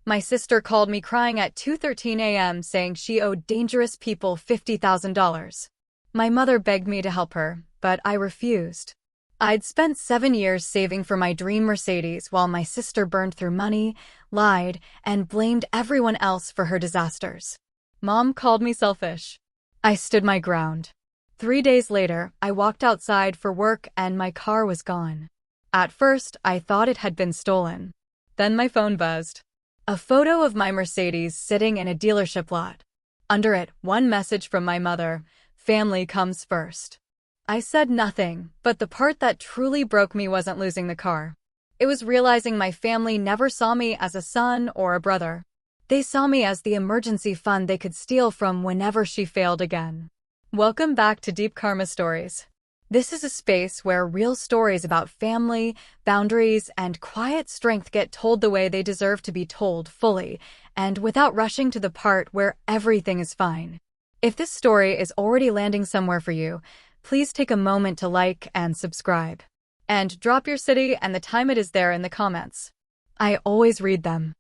My sister called me crying at 2:13 a.m. saying she owed dangerous people $50,000. My mother begged me to help her, but I refused. I'd spent 7 years saving for my dream Mercedes while my sister burned through money, lied, and blamed everyone else for her disasters. Mom called me selfish. I stood my ground. 3 days later, I walked outside for work and my car was gone. At first, I thought it had been stolen. Then my phone buzzed. A photo of my Mercedes sitting in a dealership lot. Under it, one message from my mother: "Family comes first." I said nothing, but the part that truly broke me wasn't losing the car. It was realizing my family never saw me as a son or a brother. They saw me as the emergency fund they could steal from whenever she failed again. Welcome back to Deep Karma Stories. This is a space where real stories about family, boundaries, and quiet strength get told the way they deserve to be told, fully, and without rushing to the part where everything is fine. If this story is already landing somewhere for you, please take a moment to like and subscribe. And drop your city and the time it is there in the comments. I always read them.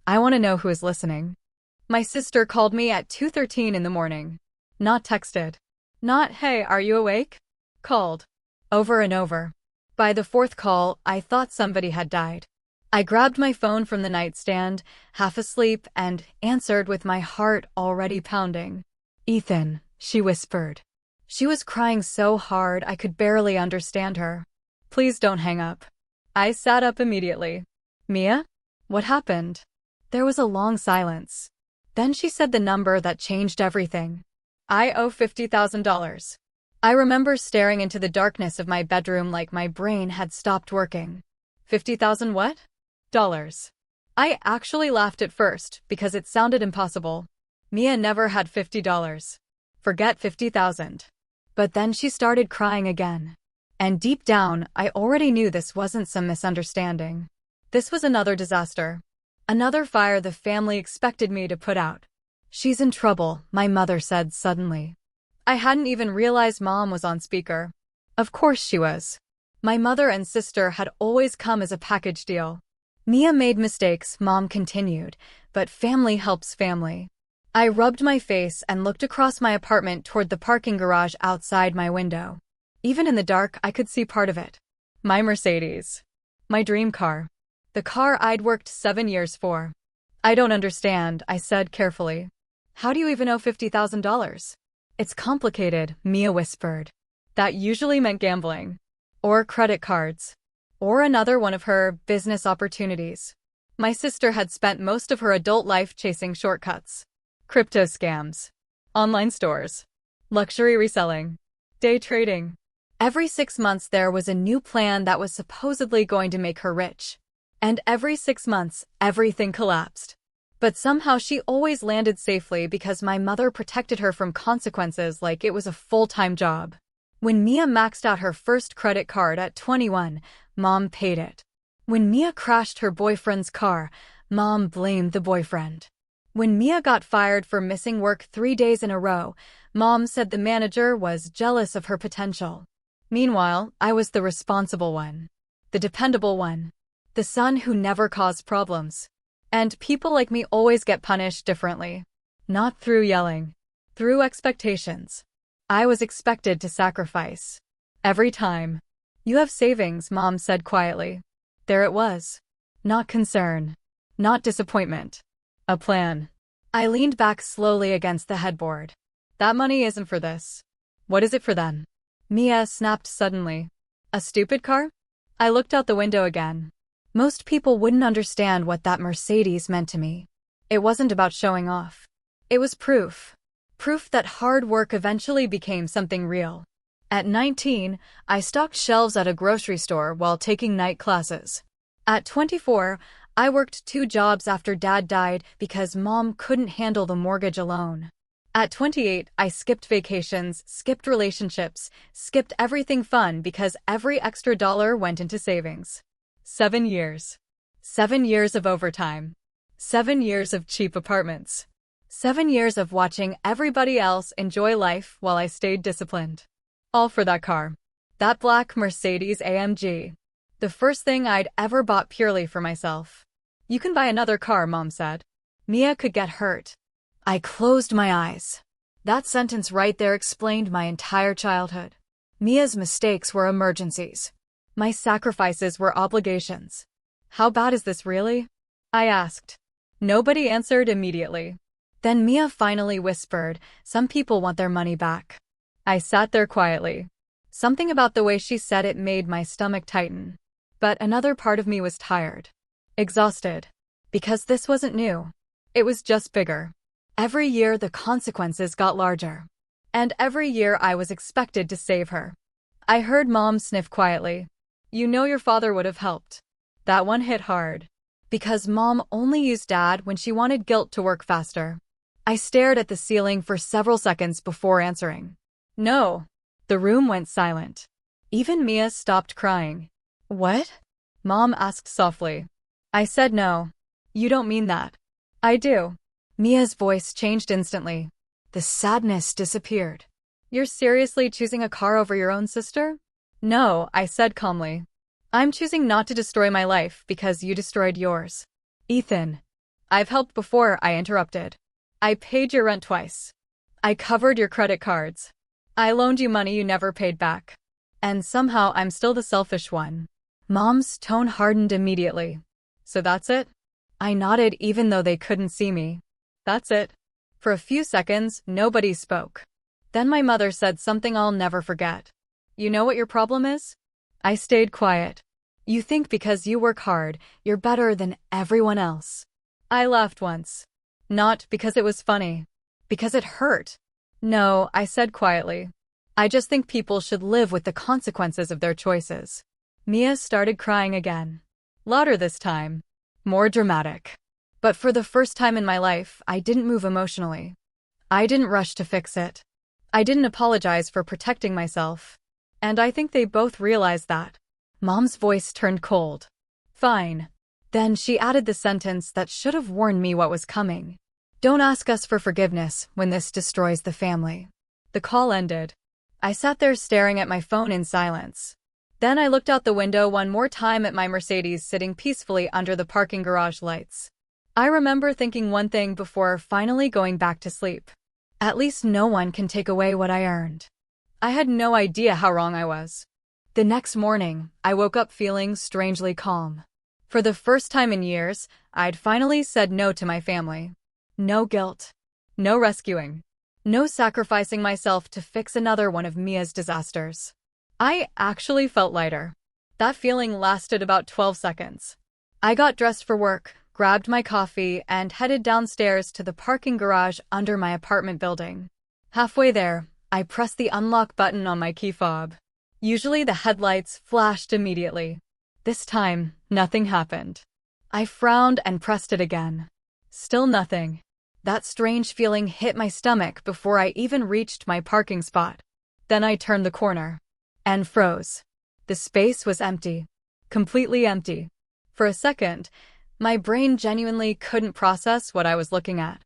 I want to know who is listening. My sister called me at 2:13 in the morning. Not texted. Not, "Hey, are you awake?" Called. Over and over. By the fourth call, I thought somebody had died. I grabbed my phone from the nightstand, half asleep, and answered with my heart already pounding. "Ethan," she whispered. She was crying so hard I could barely understand her. "Please don't hang up." I sat up immediately. "Mia? What happened?" There was a long silence. Then she said the number that changed everything. "I owe $50,000. I remember staring into the darkness of my bedroom like my brain had stopped working. 50,000 what? Dollars. I actually laughed at first because it sounded impossible. Mia never had $50. Forget 50,000. But then she started crying again. And deep down, I already knew this wasn't some misunderstanding. This was another disaster. Another fire the family expected me to put out. "She's in trouble," my mother said suddenly. I hadn't even realized Mom was on speaker. Of course she was. My mother and sister had always come as a package deal. "Mia made mistakes," Mom continued, "but family helps family." I rubbed my face and looked across my apartment toward the parking garage outside my window. Even in the dark, I could see part of it. My Mercedes. My dream car. The car I'd worked 7 years for. "I don't understand," I said carefully. "How do you even owe $50,000? "It's complicated," Mia whispered. That usually meant gambling. Or credit cards. Or another one of her business opportunities. My sister had spent most of her adult life chasing shortcuts. Crypto scams. Online stores. Luxury reselling. Day trading. Every 6 months there was a new plan that was supposedly going to make her rich. And every 6 months, everything collapsed. But somehow she always landed safely because my mother protected her from consequences like it was a full-time job. When Mia maxed out her first credit card at 21, Mom paid it. When Mia crashed her boyfriend's car, Mom blamed the boyfriend. When Mia got fired for missing work 3 days in a row, Mom said the manager was jealous of her potential. Meanwhile, I was the responsible one. The dependable one. The son who never caused problems. And people like me always get punished differently. Not through yelling. Through expectations. I was expected to sacrifice. Every time. "You have savings," Mom said quietly. There it was. Not concern. Not disappointment. A plan. I leaned back slowly against the headboard. "That money isn't for this." "What is it for then?" Mia snapped suddenly. "A stupid car?" I looked out the window again. Most people wouldn't understand what that Mercedes meant to me. It wasn't about showing off. It was proof. Proof that hard work eventually became something real. At 19, I stocked shelves at a grocery store while taking night classes. At 24, I worked 2 jobs after Dad died because Mom couldn't handle the mortgage alone. At 28, I skipped vacations, skipped relationships, skipped everything fun because every extra dollar went into savings. 7 years. 7 years of overtime. 7 years of cheap apartments. 7 years of watching everybody else enjoy life while I stayed disciplined. All for that car. That black Mercedes AMG. The first thing I'd ever bought purely for myself. You can buy another car, Mom said. Mia could get hurt. I closed my eyes. That sentence right there explained my entire childhood. Mia's mistakes were emergencies. My sacrifices were obligations. How bad is this really? I asked. Nobody answered immediately. Then Mia finally whispered, some people want their money back. I sat there quietly. Something about the way she said it made my stomach tighten. But another part of me was tired. Exhausted. Because this wasn't new. It was just bigger. Every year the consequences got larger. And every year I was expected to save her. I heard Mom sniff quietly. You know your father would have helped. That one hit hard. Because Mom only used Dad when she wanted guilt to work faster. I stared at the ceiling for several seconds before answering. No. The room went silent. Even Mia stopped crying. What? Mom asked softly. I said no. You don't mean that. I do. Mia's voice changed instantly. The sadness disappeared. You're seriously choosing a car over your own sister? No, I said calmly. I'm choosing not to destroy my life because you destroyed yours. Ethan. I've helped before, I interrupted. I paid your rent twice. I covered your credit cards. I loaned you money you never paid back. And somehow I'm still the selfish one. Mom's tone hardened immediately. So that's it? I nodded even though they couldn't see me. That's it. For a few seconds, nobody spoke. Then my mother said something I'll never forget. You know what your problem is? I stayed quiet. You think because you work hard, you're better than everyone else. I laughed once. Not because it was funny. Because it hurt. No, I said quietly. I just think people should live with the consequences of their choices. Mia started crying again. Louder this time. More dramatic. But for the first time in my life, I didn't move emotionally. I didn't rush to fix it. I didn't apologize for protecting myself. And I think they both realized that. Mom's voice turned cold. Fine. Then she added the sentence that should have warned me what was coming. Don't ask us for forgiveness when this destroys the family. The call ended. I sat there staring at my phone in silence. Then I looked out the window one more time at my Mercedes sitting peacefully under the parking garage lights. I remember thinking one thing before finally going back to sleep. At least no one can take away what I earned. I had no idea how wrong I was. The next morning, I woke up feeling strangely calm. For the first time in years, I'd finally said no to my family. No guilt. No rescuing. No sacrificing myself to fix another one of Mia's disasters. I actually felt lighter. That feeling lasted about 12 seconds. I got dressed for work, grabbed my coffee, and headed downstairs to the parking garage under my apartment building. Halfway there, I pressed the unlock button on my key fob. Usually the headlights flashed immediately. This time, nothing happened. I frowned and pressed it again. Still nothing. That strange feeling hit my stomach before I even reached my parking spot. Then I turned the corner. And froze. The space was empty. Completely empty. For a second, my brain genuinely couldn't process what I was looking at.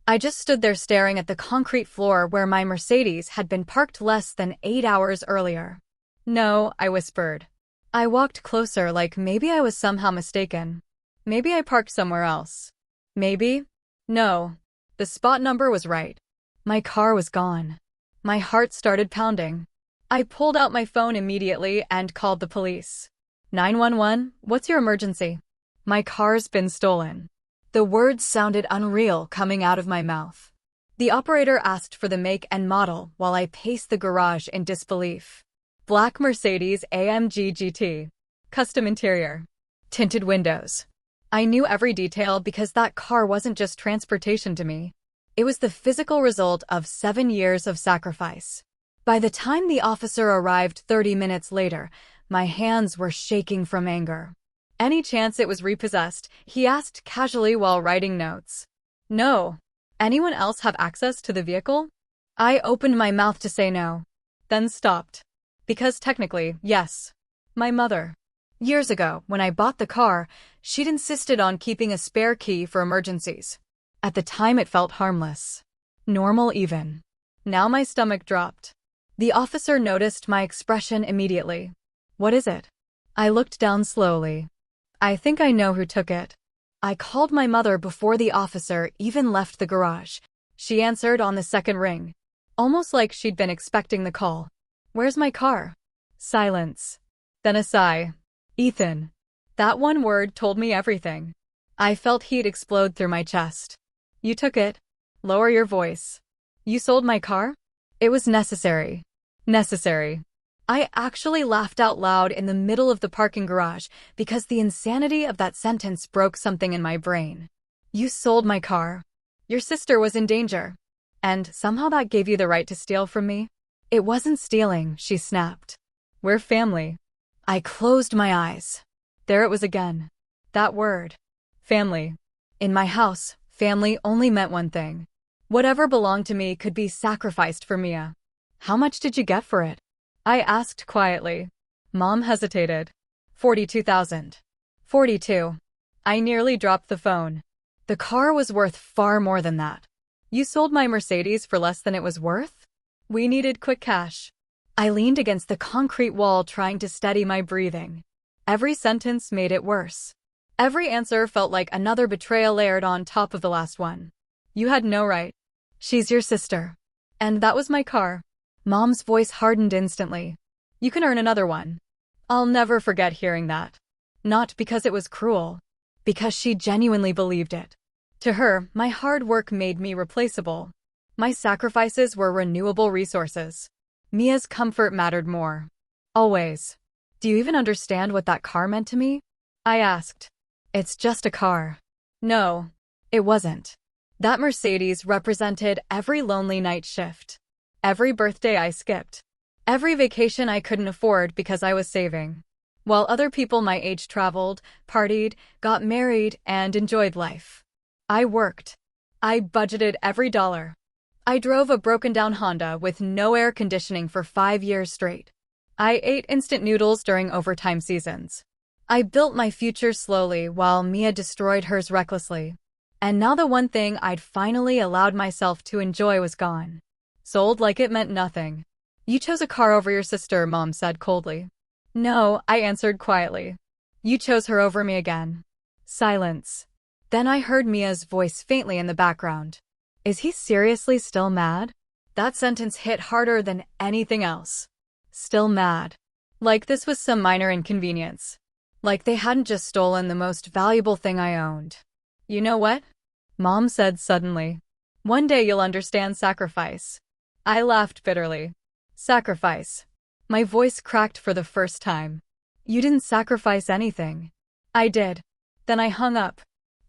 I just stood there staring at the concrete floor where my Mercedes had been parked less than 8 hours earlier. No, I whispered. I walked closer like maybe I was somehow mistaken. Maybe I parked somewhere else. Maybe? No. The spot number was right. My car was gone. My heart started pounding. I pulled out my phone immediately and called the police. 911, what's your emergency? My car's been stolen. The words sounded unreal coming out of my mouth. The operator asked for the make and model while I paced the garage in disbelief. Black Mercedes AMG GT. Custom interior. Tinted windows. I knew every detail because that car wasn't just transportation to me. It was the physical result of 7 years of sacrifice. By the time the officer arrived 30 minutes later, my hands were shaking from anger. Any chance it was repossessed? He asked casually while writing notes. No. Anyone else have access to the vehicle? I opened my mouth to say no, then stopped. Because technically, yes. My mother. Years ago, when I bought the car, she'd insisted on keeping a spare key for emergencies. At the time it felt harmless. Normal even. Now my stomach dropped. The officer noticed my expression immediately. What is it? I looked down slowly. I think I know who took it. I called my mother before the officer even left the garage. She answered on the second ring, almost like she'd been expecting the call. Where's my car? Silence. Then a sigh. Ethan. That one word told me everything. I felt heat explode through my chest. You took it. Lower your voice. You sold my car? It was necessary. Necessary. I actually laughed out loud in the middle of the parking garage because the insanity of that sentence broke something in my brain. You sold my car. Your sister was in danger. And somehow that gave you the right to steal from me? It wasn't stealing, she snapped. We're family. I closed my eyes. There it was again. That word. Family. In my house, family only meant one thing. Whatever belonged to me could be sacrificed for Mia. How much did you get for it? I asked quietly. Mom hesitated. 42,000. 42. I nearly dropped the phone. The car was worth far more than that. You sold my Mercedes for less than it was worth? We needed quick cash. I leaned against the concrete wall trying to steady my breathing. Every sentence made it worse. Every answer felt like another betrayal layered on top of the last one. You had no right. She's your sister. And that was my car. Mom's voice hardened instantly. You can earn another one. I'll never forget hearing that. Not because it was cruel. Because she genuinely believed it. To her, my hard work made me replaceable. My sacrifices were renewable resources. Mia's comfort mattered more. Always. Do you even understand what that car meant to me? I asked. It's just a car. No, it wasn't. That Mercedes represented every lonely night shift. Every birthday I skipped. Every vacation I couldn't afford because I was saving. While other people my age traveled, partied, got married, and enjoyed life. I worked. I budgeted every dollar. I drove a broken-down Honda with no air conditioning for 5 years straight. I ate instant noodles during overtime seasons. I built my future slowly while Mia destroyed hers recklessly. And now the one thing I'd finally allowed myself to enjoy was gone. Sold like it meant nothing. You chose a car over your sister, Mom said coldly. No, I answered quietly. You chose her over me again. Silence. Then I heard Mia's voice faintly in the background. Is he seriously still mad? That sentence hit harder than anything else. Still mad. Like this was some minor inconvenience. Like they hadn't just stolen the most valuable thing I owned. You know what? Mom said suddenly. One day you'll understand sacrifice. I laughed bitterly. Sacrifice. My voice cracked for the first time. You didn't sacrifice anything. I did. Then I hung up.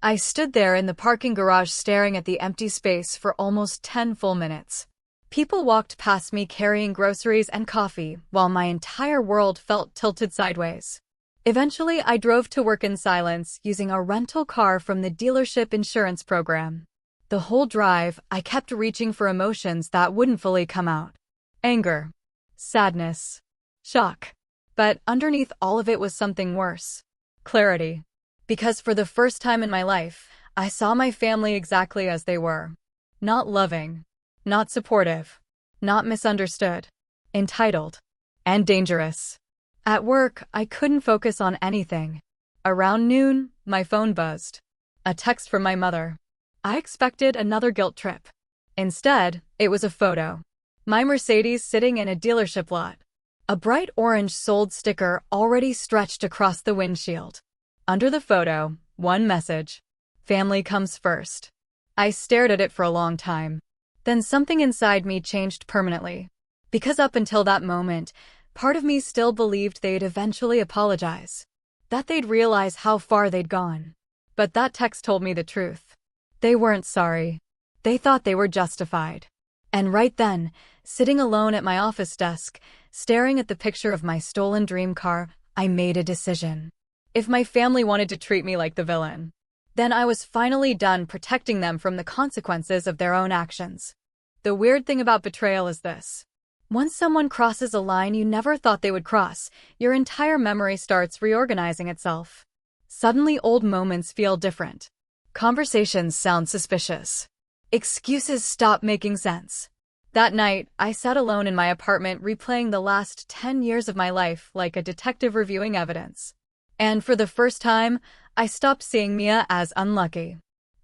I stood there in the parking garage staring at the empty space for almost 10 full minutes. People walked past me carrying groceries and coffee, while my entire world felt tilted sideways. Eventually, I drove to work in silence, using a rental car from the dealership insurance program. The whole drive, I kept reaching for emotions that wouldn't fully come out. Anger. Sadness. Shock. But underneath all of it was something worse. Clarity. Because for the first time in my life, I saw my family exactly as they were. Not loving. Not supportive. Not misunderstood. Entitled. And dangerous. At work, I couldn't focus on anything. Around noon, my phone buzzed. A text from my mother. I expected another guilt trip. Instead, it was a photo. My Mercedes sitting in a dealership lot. A bright orange sold sticker already stretched across the windshield. Under the photo, one message. Family comes first. I stared at it for a long time. Then something inside me changed permanently. Because up until that moment, part of me still believed they'd eventually apologize. That they'd realize how far they'd gone. But that text told me the truth. They weren't sorry. They thought they were justified. And right then, sitting alone at my office desk, staring at the picture of my stolen dream car, I made a decision. If my family wanted to treat me like the villain, then I was finally done protecting them from the consequences of their own actions. The weird thing about betrayal is this. Once someone crosses a line you never thought they would cross, your entire memory starts reorganizing itself. Suddenly old moments feel different. Conversations sound suspicious. Excuses stop making sense. That night, I sat alone in my apartment replaying the last 10 years of my life like a detective reviewing evidence. And for the first time, I stopped seeing Mia as unlucky.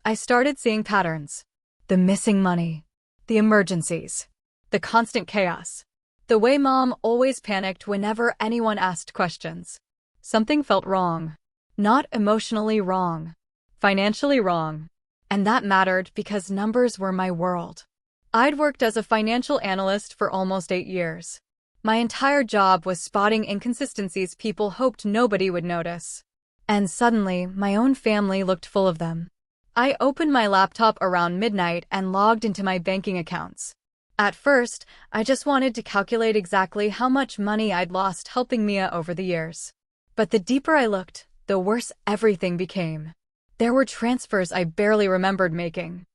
I started seeing patterns. The missing money. The emergencies. The constant chaos. The way Mom always panicked whenever anyone asked questions. Something felt wrong. Not emotionally wrong. Financially wrong. And that mattered because numbers were my world. I'd worked as a financial analyst for almost 8 years. My entire job was spotting inconsistencies people hoped nobody would notice. And suddenly, my own family looked full of them. I opened my laptop around midnight and logged into my banking accounts. At first, I just wanted to calculate exactly how much money I'd lost helping Mia over the years. But the deeper I looked, the worse everything became. There were transfers I barely remembered making.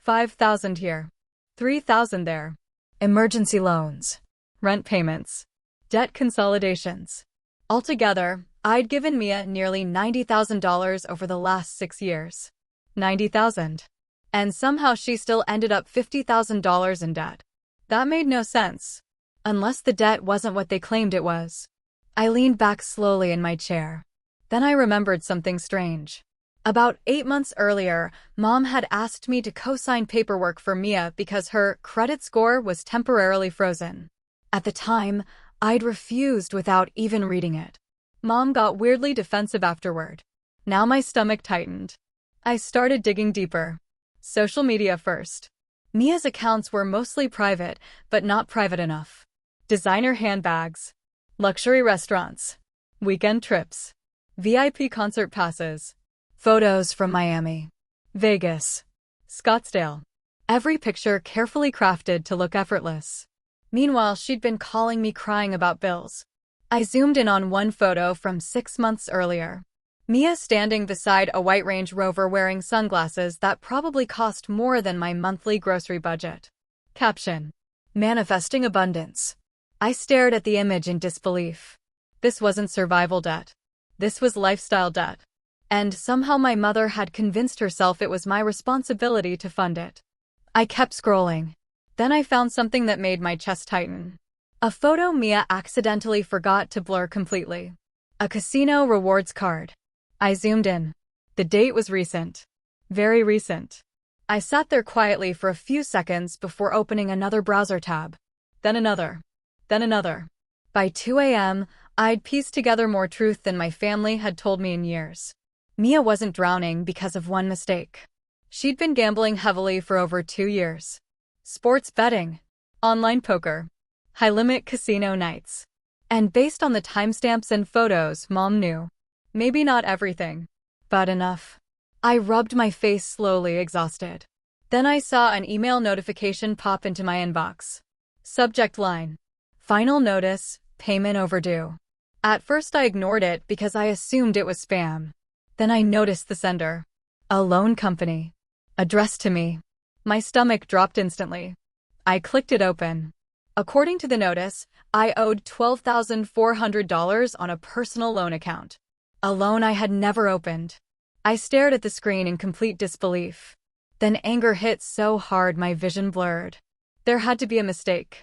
$5,000 here. $3,000 there. Emergency loans. Rent payments. Debt consolidations. Altogether, I'd given Mia nearly $90,000 over the last 6 years. $90,000. And somehow she still ended up $50,000 in debt. That made no sense. Unless the debt wasn't what they claimed it was. I leaned back slowly in my chair. Then I remembered something strange. About 8 months earlier, Mom had asked me to co-sign paperwork for Mia because her credit score was temporarily frozen. At the time, I'd refused without even reading it. Mom got weirdly defensive afterward. Now my stomach tightened. I started digging deeper. Social media first. Mia's accounts were mostly private, but not private enough. Designer handbags. Luxury restaurants. Weekend trips. VIP concert passes. Photos from Miami, Vegas, Scottsdale. Every picture carefully crafted to look effortless. Meanwhile, she'd been calling me crying about bills. I zoomed in on one photo from 6 months earlier. Mia standing beside a white Range Rover wearing sunglasses that probably cost more than my monthly grocery budget. Caption: Manifesting abundance. I stared at the image in disbelief. This wasn't survival debt. This was lifestyle debt. And somehow my mother had convinced herself it was my responsibility to fund it. I kept scrolling. Then I found something that made my chest tighten. A photo Mia accidentally forgot to blur completely. A casino rewards card. I zoomed in. The date was recent. Very recent. I sat there quietly for a few seconds before opening another browser tab. Then another. Then another. By 2 a.m., I'd pieced together more truth than my family had told me in years. Mia wasn't drowning because of one mistake. She'd been gambling heavily for over 2 years. Sports betting, online poker, high-limit casino nights. And based on the timestamps and photos, Mom knew. Maybe not everything, but enough. I rubbed my face slowly, exhausted. Then I saw an email notification pop into my inbox. Subject line: Final notice, payment overdue. At first I ignored it because I assumed it was spam. Then I noticed the sender. A loan company. Addressed to me. My stomach dropped instantly. I clicked it open. According to the notice, I owed $12,400 on a personal loan account. A loan I had never opened. I stared at the screen in complete disbelief. Then anger hit so hard my vision blurred. There had to be a mistake.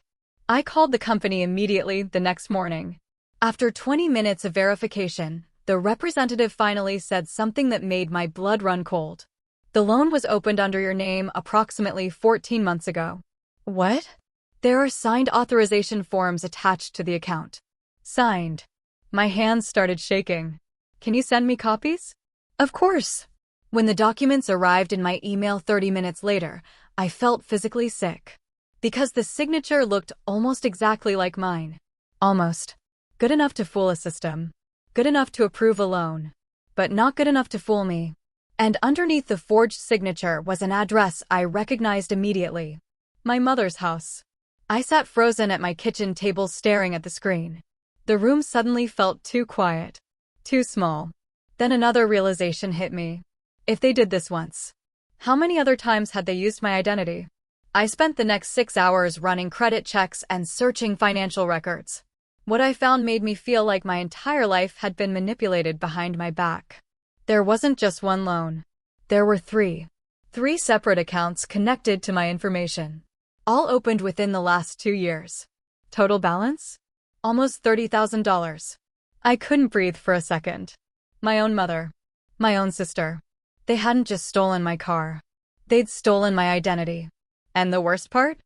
I called the company immediately the next morning. After 20 minutes of verification, the representative finally said something that made my blood run cold. The loan was opened under your name approximately 14 months ago. What? There are signed authorization forms attached to the account. Signed. My hands started shaking. Can you send me copies? Of course. When the documents arrived in my email 30 minutes later, I felt physically sick. Because the signature looked almost exactly like mine. Almost. Good enough to fool a system. Good enough to approve a loan. But not good enough to fool me. And underneath the forged signature was an address I recognized immediately. My mother's house. I sat frozen at my kitchen table staring at the screen. The room suddenly felt too quiet. Too small. Then another realization hit me. If they did this once, how many other times had they used my identity? I spent the next 6 hours running credit checks and searching financial records. What I found made me feel like my entire life had been manipulated behind my back. There wasn't just one loan. There were 3. 3 separate accounts connected to my information. All opened within the last 2 years. Total balance? Almost $30,000. I couldn't breathe for a second. My own mother. My own sister. They hadn't just stolen my car. They'd stolen my identity. And the worst part?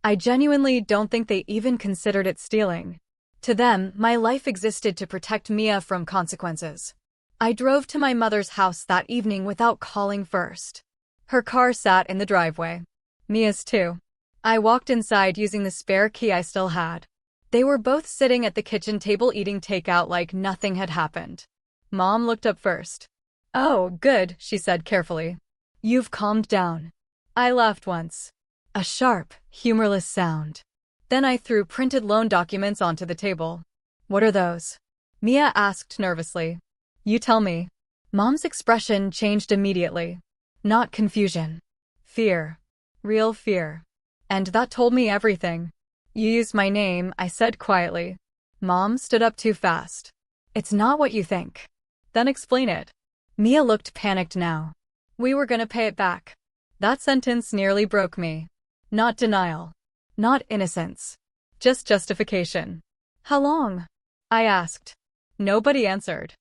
I genuinely don't think they even considered it stealing. To them, my life existed to protect Mia from consequences. I drove to my mother's house that evening without calling first. Her car sat in the driveway. Mia's too. I walked inside using the spare key I still had. They were both sitting at the kitchen table eating takeout like nothing had happened. Mom looked up first. "Oh, good," she said carefully. "You've calmed down." I laughed once. A sharp, humorless sound. Then I threw printed loan documents onto the table. "What are those?" Mia asked nervously. "You tell me." Mom's expression changed immediately. Not confusion. Fear. Real fear. And that told me everything. "You used my name," I said quietly. Mom stood up too fast. "It's not what you think." "Then explain it." Mia looked panicked now. "We were gonna pay it back." That sentence nearly broke me. Not denial. Not innocence. Just justification. "How long?" I asked. Nobody answered.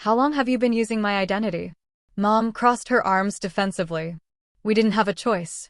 "How long have you been using my identity?" Mom crossed her arms defensively. "We didn't have a choice."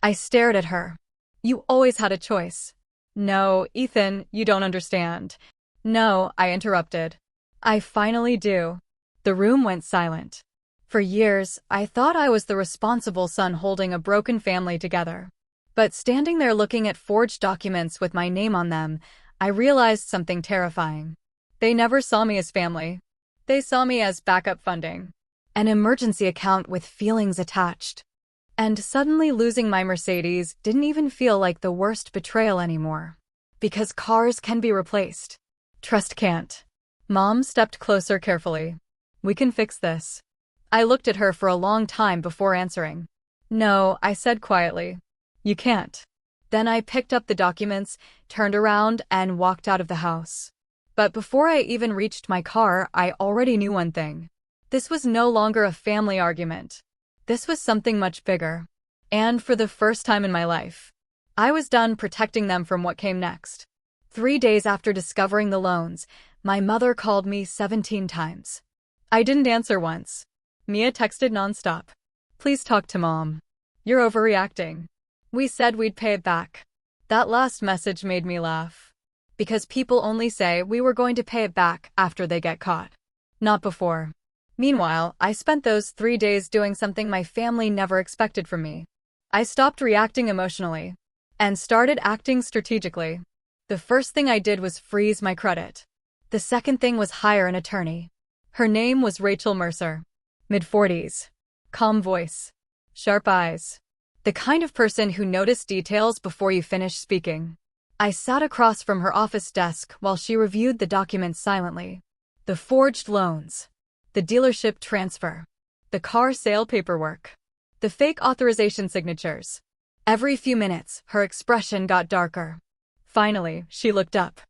I stared at her. "You always had a choice." "No, Ethan, you don't understand." "No," I interrupted. "I finally do." The room went silent. For years, I thought I was the responsible son holding a broken family together. But standing there looking at forged documents with my name on them, I realized something terrifying. They never saw me as family. They saw me as backup funding. An emergency account with feelings attached. And suddenly losing my Mercedes didn't even feel like the worst betrayal anymore. Because cars can be replaced. Trust can't. Mom stepped closer carefully. "We can fix this." I looked at her for a long time before answering. "No," I said quietly. "You can't." Then I picked up the documents, turned around, and walked out of the house. But before I even reached my car, I already knew one thing. This was no longer a family argument. This was something much bigger. And for the first time in my life, I was done protecting them from what came next. 3 days after discovering the loans, my mother called me 17 times. I didn't answer once. Mia texted nonstop. "Please talk to Mom. You're overreacting. We said we'd pay it back." That last message made me laugh. Because people only say we were going to pay it back after they get caught. Not before. Meanwhile, I spent those 3 days doing something my family never expected from me. I stopped reacting emotionally and started acting strategically. The first thing I did was freeze my credit. The second thing was hire an attorney. Her name was Rachel Mercer. Mid-40s. Calm voice. Sharp eyes. The kind of person who noticed details before you finish speaking. I sat across from her office desk while she reviewed the documents silently. The forged loans. The dealership transfer. The car sale paperwork. The fake authorization signatures. Every few minutes, her expression got darker. Finally, she looked up.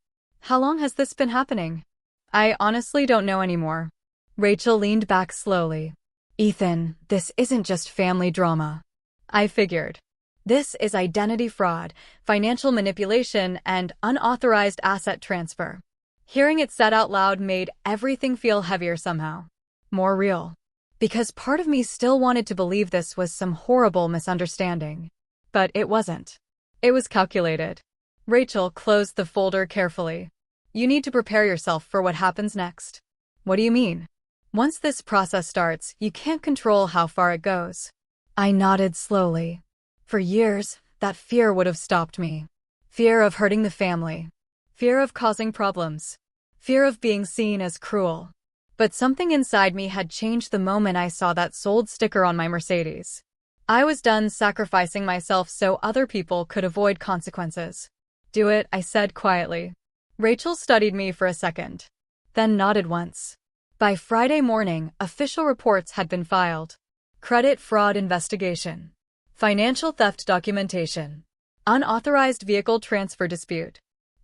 "How long has this been happening?" "I honestly don't know anymore." Rachel leaned back slowly. "Ethan, this isn't just family drama." I figured. This is identity fraud, financial manipulation, and unauthorized asset transfer. Hearing it said out loud made everything feel heavier somehow. More real. Because part of me still wanted to believe this was some horrible misunderstanding. But it wasn't. It was calculated. Rachel closed the folder carefully. "You need to prepare yourself for what happens next." "What do you mean?" "Once this process starts, you can't control how far it goes." I nodded slowly. For years, that fear would have stopped me. Fear of hurting the family. Fear of causing problems. Fear of being seen as cruel. But something inside me had changed the moment I saw that sold sticker on my Mercedes. I was done sacrificing myself so other people could avoid consequences. "Do it," I said quietly. Rachel studied me for a second. Then nodded once. By Friday morning, official reports had been filed. Credit fraud investigation. Financial theft documentation. Unauthorized vehicle transfer dispute.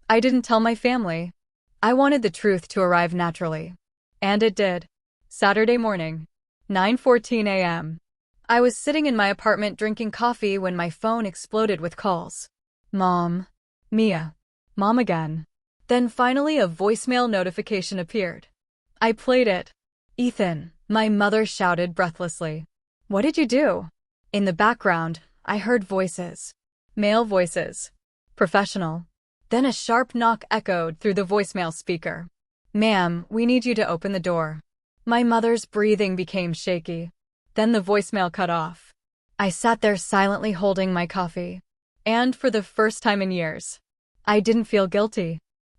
I didn't tell my family. I wanted the truth to arrive naturally. And it did. Saturday morning. 9:14 a.m. I was sitting in my apartment drinking coffee when my phone exploded with calls. Mom. Mia. Mom again. Then finally a voicemail notification appeared. I played it. Ethan, my mother shouted breathlessly. What did you do? In the background, I heard voices. Male voices. Professional. Then a sharp knock echoed through the voicemail speaker. Ma'am, we need you to open the door. My mother's breathing became shaky. Then the voicemail cut off. I sat there silently holding my coffee. And for the first time in years, I didn't feel guilty.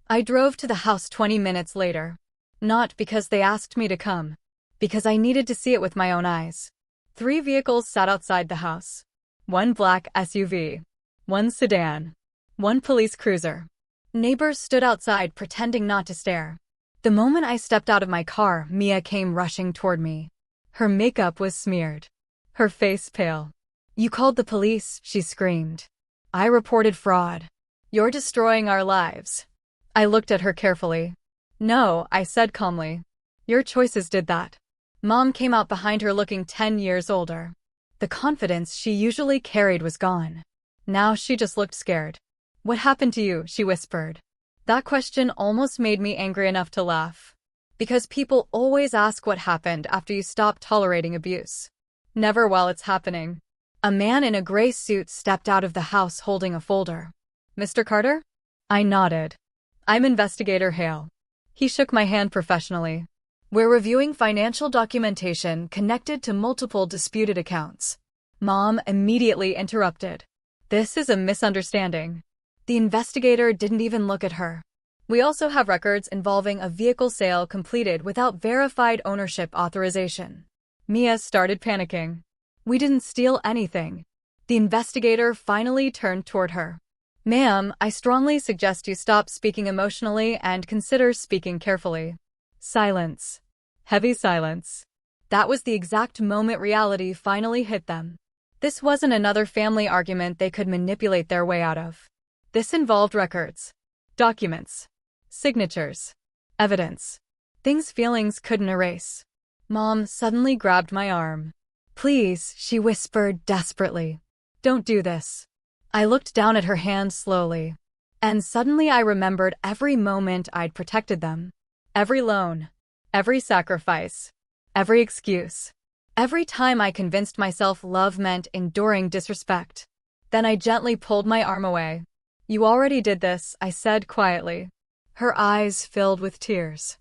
I drove to the house 20 minutes later. Not because they asked me to come. Because I needed to see it with my own eyes. 3 vehicles sat outside the house. 1 black SUV. 1 sedan. 1 police cruiser. Neighbors stood outside pretending not to stare. The moment I stepped out of my car, Mia came rushing toward me. Her makeup was smeared. Her face pale. You called the police, she screamed. I reported fraud. You're destroying our lives. I looked at her carefully. No, I said calmly. Your choices did that. Mom came out behind her looking 10 years older. The confidence she usually carried was gone. Now she just looked scared. What happened to you? She whispered. That question almost made me angry enough to laugh. Because people always ask what happened after you stop tolerating abuse. Never while it's happening. A man in a gray suit stepped out of the house holding a folder. Mr. Carter? I nodded. I'm Investigator Hale. He shook my hand professionally. We're reviewing financial documentation connected to multiple disputed accounts. Mom immediately interrupted. This is a misunderstanding. The investigator didn't even look at her. We also have records involving a vehicle sale completed without verified ownership authorization. Mia started panicking. We didn't steal anything. The investigator finally turned toward her. Ma'am, I strongly suggest you stop speaking emotionally and consider speaking carefully. Silence. Heavy silence. That was the exact moment reality finally hit them. This wasn't another family argument they could manipulate their way out of. This involved records, documents, signatures, evidence, things feelings couldn't erase. Mom suddenly grabbed my arm. Please, she whispered desperately. Don't do this. I looked down at her hand slowly. And suddenly I remembered every moment I'd protected them. Every loan. Every sacrifice. Every excuse. Every time I convinced myself love meant enduring disrespect. Then I gently pulled my arm away. You already did this, I said quietly. Her eyes filled with tears.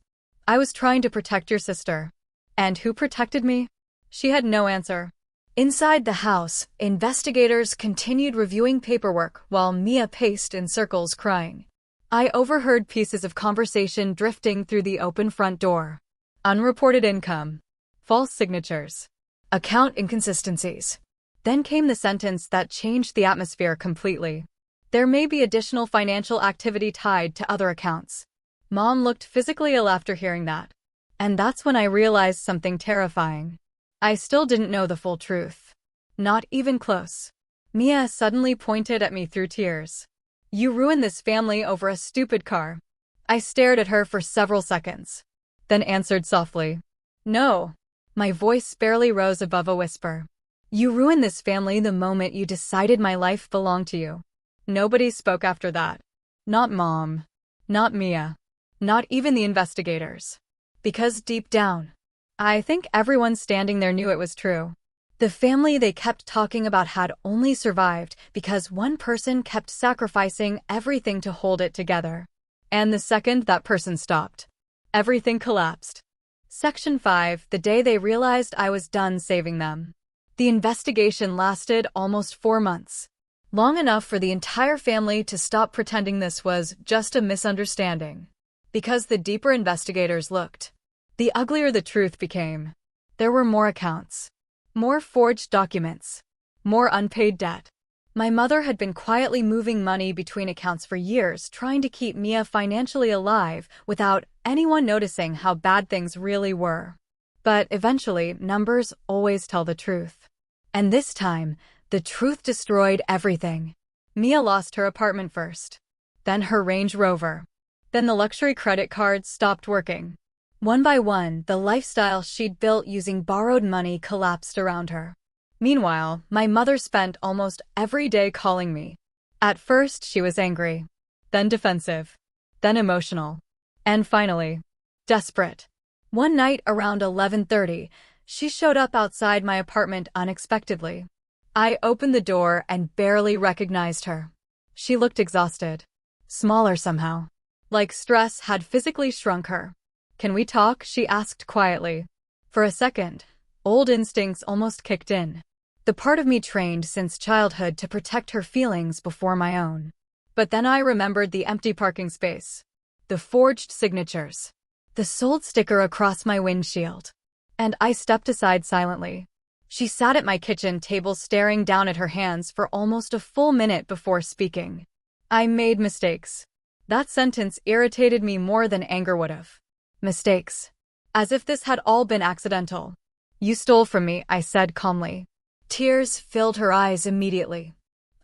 I was trying to protect your sister. And who protected me? She had no answer. Inside the house, investigators continued reviewing paperwork while Mia paced in circles crying. I overheard pieces of conversation drifting through the open front door. Unreported income. False signatures. Account inconsistencies. Then came the sentence that changed the atmosphere completely. There may be additional financial activity tied to other accounts. Mom looked physically ill after hearing that. And that's when I realized something terrifying. I still didn't know the full truth. Not even close. Mia suddenly pointed at me through tears. You ruined this family over a stupid car. I stared at her for several seconds. Then answered softly. No. My voice barely rose above a whisper. You ruined this family the moment you decided my life belonged to you. Nobody spoke after that. Not Mom. Not Mia. Not even the investigators. Because deep down, I think everyone standing there knew it was true. The family they kept talking about had only survived because one person kept sacrificing everything to hold it together. And the second that person stopped, everything collapsed. Section 5, the day they realized I was done saving them. The investigation lasted almost 4 months. Long enough for the entire family to stop pretending this was just a misunderstanding. Because the deeper investigators looked, the uglier the truth became. There were more accounts. More forged documents. More unpaid debt. My mother had been quietly moving money between accounts for years, trying to keep Mia financially alive without anyone noticing how bad things really were. But eventually, numbers always tell the truth. And this time, the truth destroyed everything. Mia lost her apartment first. Then her Range Rover. Then the luxury credit cards stopped working. One by one, the lifestyle she'd built using borrowed money collapsed around her. Meanwhile, my mother spent almost every day calling me. At first, she was angry. Then defensive. Then emotional. And finally, desperate. One night around 11:30, she showed up outside my apartment unexpectedly. I opened the door and barely recognized her. She looked exhausted. Smaller somehow. Like stress had physically shrunk her. "Can we talk?" she asked quietly. For a second, old instincts almost kicked in. The part of me trained since childhood to protect her feelings before my own. But then I remembered the empty parking space. The forged signatures. The sold sticker across my windshield. And I stepped aside silently. She sat at my kitchen table staring down at her hands for almost a full minute before speaking. "I made mistakes." That sentence irritated me more than anger would have. Mistakes. As if this had all been accidental. "You stole from me," I said calmly. Tears filled her eyes immediately.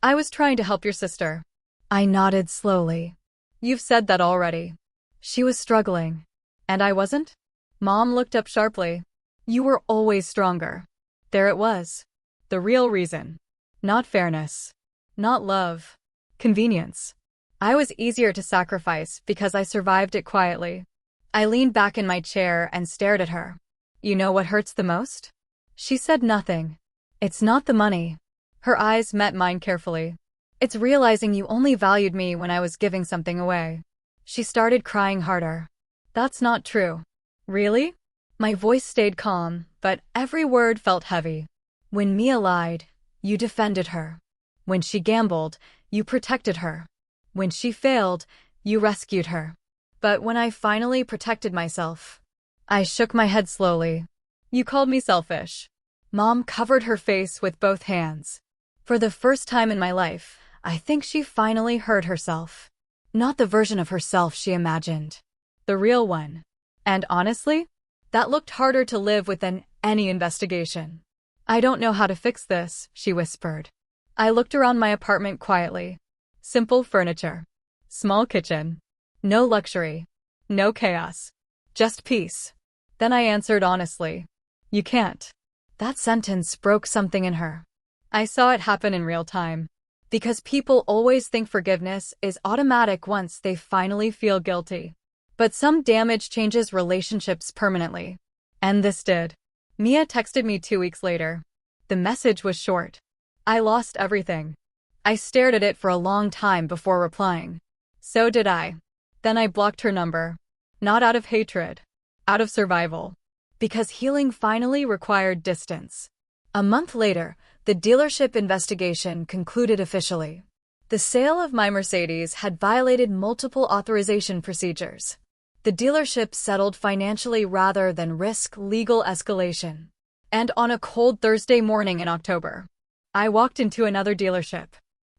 "I was trying to help your sister." I nodded slowly. "You've said that already." She was struggling. "And I wasn't?" Mom looked up sharply. "You were always stronger." There it was. The real reason. Not fairness. Not love. Convenience. I was easier to sacrifice because I survived it quietly. I leaned back in my chair and stared at her. "You know what hurts the most?" She said nothing. "It's not the money." Her eyes met mine carefully. "It's realizing you only valued me when I was giving something away." She started crying harder. "That's not true." "Really?" My voice stayed calm, but every word felt heavy. "When Mia lied, you defended her. When she gambled, you protected her. When she failed, you rescued her. But when I finally protected myself..." I shook my head slowly. "You called me selfish." Mom covered her face with both hands. For the first time in my life, I think she finally heard herself. Not the version of herself she imagined. The real one. And honestly, that looked harder to live with than any investigation. "I don't know how to fix this," she whispered. I looked around my apartment quietly. Simple furniture. Small kitchen. No luxury. No chaos. Just peace. Then I answered honestly. "You can't." That sentence broke something in her. I saw it happen in real time. Because people always think forgiveness is automatic once they finally feel guilty. But some damage changes relationships permanently. And this did. Mia texted me 2 weeks later. The message was short. "I lost everything." I stared at it for a long time before replying. So did I. Then I blocked her number. Not out of hatred. Out of survival. Because healing finally required distance. A month later, the dealership investigation concluded officially. The sale of my Mercedes had violated multiple authorization procedures. The dealership settled financially rather than risk legal escalation. And on a cold Thursday morning in October, I walked into another dealership.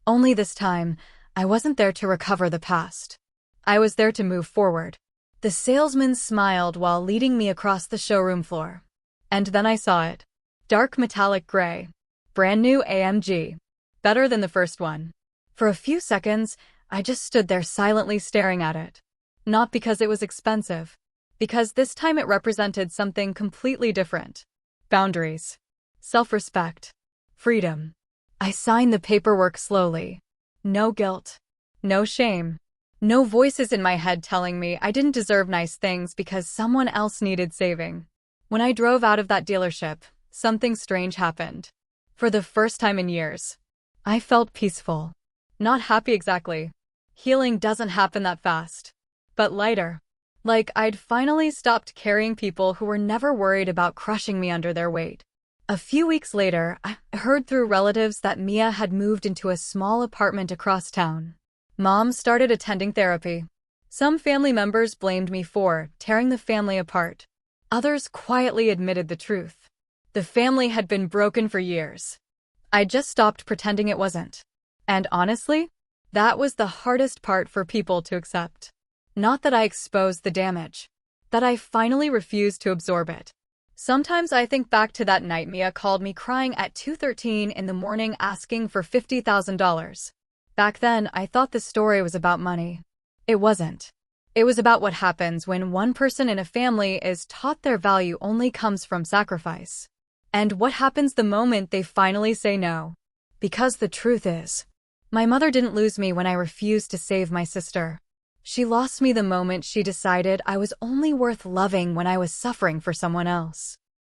Only this time, I wasn't there to recover the past. I was there to move forward. The salesman smiled while leading me across the showroom floor. And then I saw it. Dark metallic gray. Brand new AMG. Better than the first one. For a few seconds, I just stood there silently staring at it. Not because it was expensive. Because this time it represented something completely different. Boundaries. Self-respect. Freedom. I signed the paperwork slowly. No guilt. No shame. No voices in my head telling me I didn't deserve nice things because someone else needed saving. When I drove out of that dealership, something strange happened. For the first time in years, I felt peaceful. Not happy exactly. Healing doesn't happen that fast. But lighter. Like I'd finally stopped carrying people who were never worried about crushing me under their weight. A few weeks later, I heard through relatives that Mia had moved into a small apartment across town. Mom started attending therapy. Some family members blamed me for tearing the family apart. Others quietly admitted the truth. The family had been broken for years. I just stopped pretending it wasn't. And honestly, that was the hardest part for people to accept. Not that I exposed the damage. That I finally refused to absorb it. Sometimes I think back to that night Mia called me crying at 2:13 in the morning asking for $50,000. Back then, I thought the story was about money. It wasn't. It was about what happens when one person in a family is taught their value only comes from sacrifice. And what happens the moment they finally say no. Because the truth is, my mother didn't lose me when I refused to save my sister. She lost me the moment she decided I was only worth loving when I was suffering for someone else.